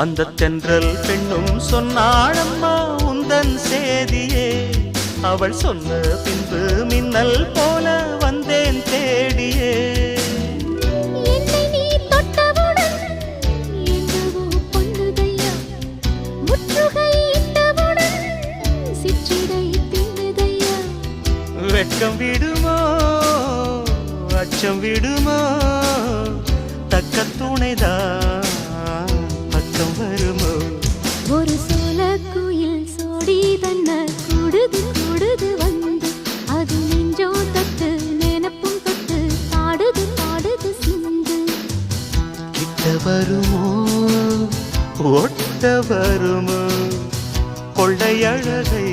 அந்த தென்றல் பெண்ணும் சொன்னாளம்மா உந்தன் சேதியே. அவள் சொன்ன பின்பு மின்னல் போல வந்தேன் தேடியே. என்னை நீ தொட்டவுடன் என்னவோ பொன்னுதையா, முற்றுகையிட்டவுடன் சிற்றிடை தின்னுதையா. வெட்கம் விடுமோ அச்சம் விடுமோ, தக்க துணைதான் பக்கம் வருமோ. ஒரு சோல குயில் சோடி தன்ன கூடுது கூடுது வந்து, அது நெஞ்சோ தொட்டு நினப்பும் தொட்டு பாடுது பாடுது சிந்து. கிட்ட வருமோ ஒட்ட வருமோ கொள்ளையழகை